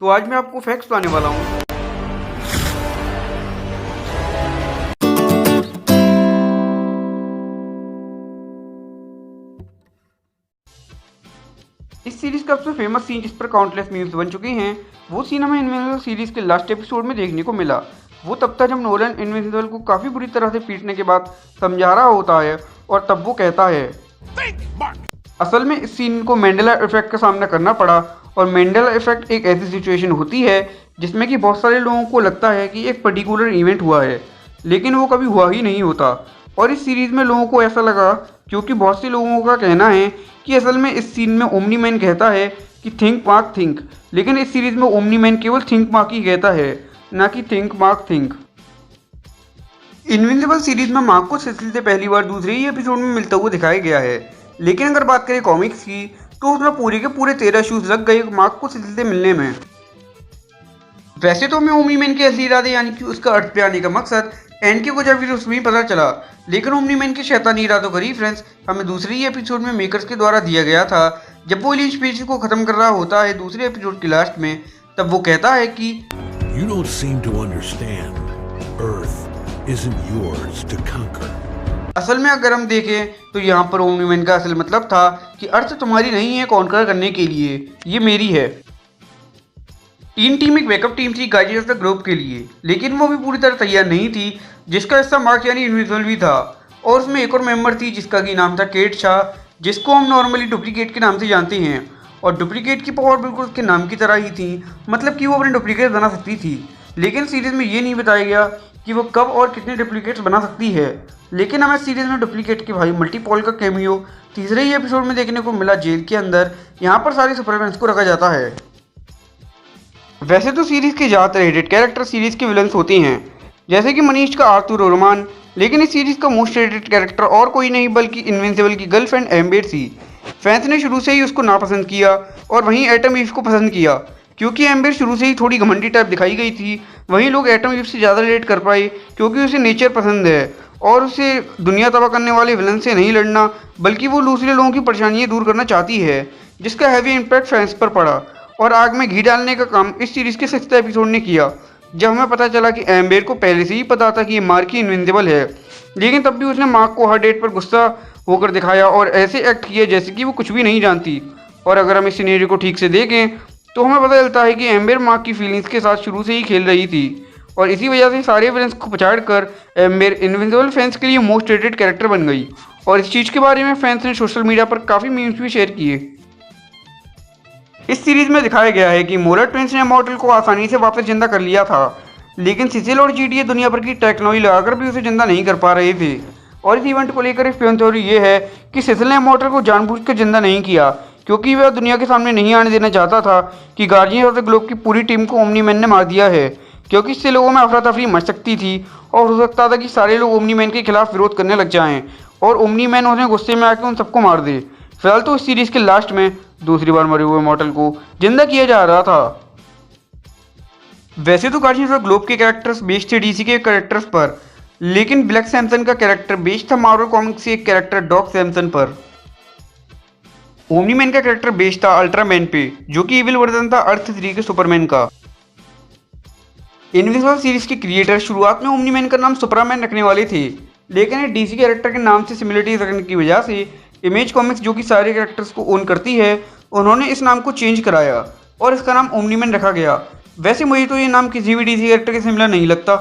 तो आज मैं आपको फैक्ट्स बताने वाला हूँ। इस सीरीज का सबसे फेमस सीन जिस पर काउंटलेस मीम्स बन चुके हैं, वो सीन हमें इनविंसिबल सीरीज के लास्ट एपिसोड में देखने को मिला। वो तब था जब नोलन इनविंसिबल को काफ़ी बुरी तरह से पीटने के बाद समझा रहा होता है और तब वो कहता है, असल में इस सीन को मैंडेला इफेक्ट का सामना करना पड़ा। और मैंडेला इफेक्ट एक ऐसी सिचुएशन होती है जिसमें कि बहुत सारे लोगों को लगता है कि एक पर्टिकुलर इवेंट हुआ है, लेकिन वो कभी हुआ ही नहीं होता। और इस सीरीज़ में लोगों को ऐसा लगा क्योंकि बहुत से लोगों का कहना है कि असल में इस सीन में ओमनी मैन कहता है कि थिंक मार्क थिंक, लेकिन इस सीरीज़ में ओमनी मैन केवल थिंक मार्क ही कहता है, ना कि think mark think. Invincible series में मार्क को सिसिल से पहली बार दूसरे ही एपिसोड में मिलता हुआ दिखाया गया है, लेकिन अगर बात करें कॉमिक्स की तो उसमें पूरे के पूरे 13 शूज लग गए मार्क को सिसिल से मिलने में। वैसे तो हमें ओमनी मैन के असली इरादे यानी कि उसका अर्थ पे आने का मकसद एंड के कुछ एपिसोड्स में ही पता चला, लेकिन ओमनी मैन के शैतानी इरादों का रेफरेंस हमें दूसरे ही एपिसोड में मेकर्स के द्वारा दिया गया था। जब वो एलियन स्पीशीज को खत्म कर रहा होता है दूसरे एपिसोड के लास्ट में, तब वो कहता है कि You don't seem to understand. Earth isn't yours to conquer. असल में अगर हम देखें तो यहाँ पर ओमनी मैन का असल मतलब था कि अर्थ तुम्हारी नहीं है कॉन्कर करने के लिए, ये मेरी है। टीन टीम एक बैकअप टीम थी गार्डियंस ऑफ द ग्लोब के लिए, लेकिन वो भी पूरी तरह तैयार नहीं थी, जिसका हिस्सा मार्क यानी इनविजिबल भी था। और उसमें एक और मेंबर थी जिसका कि नाम था केट शाह, जिसको हम नॉर्मली डुप्लीकेट के नाम से जानते हैं। और डुप्लीकेट की पावर बिल्कुल उसके नाम की तरह ही थी, मतलब कि वो अपने डुप्लीकेट बना सकती थी। लेकिन सीरीज में ये नहीं बताया गया कि वो कब और कितने डुप्लीकेट्स बना सकती है। लेकिन हमें सीरीज में डुप्लीकेट के भाई मल्टीपॉल का कैमियो तीसरे ही एपिसोड में देखने को मिला जेल के अंदर। यहाँ पर सारे सुपरमैन्स को रखा जाता है। वैसे तो सीरीज के ज़्यादातर हेटेड कैरेक्टर सीरीज के विलन्स होते हैं, जैसे कि मनीष का आर्थर रोमान, लेकिन इस सीरीज का मोस्ट हेटेड कैरेक्टर और कोई नहीं बल्कि इनविंसिबल की गर्लफ्रेंड एम्बर थी। फैंस ने शुरू से ही उसको नापसंद किया और वहीं एटम ईव को पसंद किया, क्योंकि एम्बर शुरू से ही थोड़ी घमंडी टाइप दिखाई गई थी। वहीं लोग एटम ईव से ज़्यादा रिलेट कर पाए क्योंकि उसे नेचर पसंद है और उसे दुनिया तबाह करने वाले विलन से नहीं लड़ना, बल्कि वो दूसरे लोगों की परेशानियाँ दूर करना चाहती है, जिसका हैवी इम्पैक्ट फैंस पर पड़ा। और आग में घी डालने का काम इस सीरीज़ के 6th एपिसोड ने किया, जब हमें पता चला कि एम्बर को पहले से ही पता था कि ये मार्क ही इनविंसिबल है, लेकिन तब भी उसने मार्क को हर डेट पर गुस्सा होकर दिखाया और ऐसे एक्ट किया जैसे कि वो कुछ भी नहीं जानती। और अगर हम इस सिनेरियो को ठीक से देखें तो हमें पता चलता है कि एम्बर मार्क की फीलिंग्स के साथ शुरू से ही खेल रही थी, और इसी वजह से सारे विलन्स को पछाड़ कर एम्बर इनविंसिबल फैंस के लिए मोस्ट रेटेड कैरेक्टर बन गई। और इस चीज़ के बारे में फैंस ने सोशल मीडिया पर काफ़ी मीम्स भी शेयर किए। इस सीरीज में दिखाया गया है कि मोलर ट्विंस ने मॉर्टल को आसानी से वापस जिंदा कर लिया था, लेकिन सिसिल और जीटीए दुनिया भर की टेक्नोलॉजी लगाकर भी उसे जिंदा नहीं कर पा रहे थे। और इस इवेंट को लेकर एक फैन थ्योरी ये है कि सिसिल ने मॉर्टल को जानबूझकर जिंदा नहीं किया, क्योंकि वह दुनिया के सामने नहीं आने देना चाहता था कि गार्डियंस ऑफ द ग्लोब की पूरी टीम को ओमनी मैन ने मार दिया है, क्योंकि इससे लोगों में अफरा तफरी मच सकती थी और हो सकता था कि सारे लोग ओमनी मैन के खिलाफ विरोध करने लग जाएं और ओमनी मैन उन्हें गुस्से में आकर उन सबको मार दे। फिलहाल तो इस सीरीज के लास्ट में दूसरी बार मरे हुए मॉर्टल को जिंदा किया जा रहा था। वैसे तो गार्डियंस ऑफ द ग्लोब के कैरेक्टर्स बेस्ड थे डीसी के कैरेक्टर्स पर, लेकिन ब्लैक सैमसन का कैरेक्टर बेस्ड था मार्वल कॉमिक्स के एक कैरेक्टर डॉग सैमसन पर। ओमनी मैन का कैरेक्टर बेस्ड था अल्ट्रामैन पे, जो कि इविल वर्जन था अर्थ 3 के सुपरमैन का। इनविजिबल सीरीज के क्रिएटर शुरुआत में ओमनी मैन का नाम सुपरमैन रखने वाले थे, लेकिन ये डीसी कैरेक्टर के नाम से सिमिलरिटीज रखने की वजह से इमेज कॉमिक्स, जो कि सारे कैरेक्टर्स को ओन करती है, उन्होंने इस नाम को चेंज कराया और इसका नाम ओमनी मैन रखा गया। वैसे मुझे तो ये नाम किसी भी डीसी कैरेक्टर के सिमिलर नहीं लगता।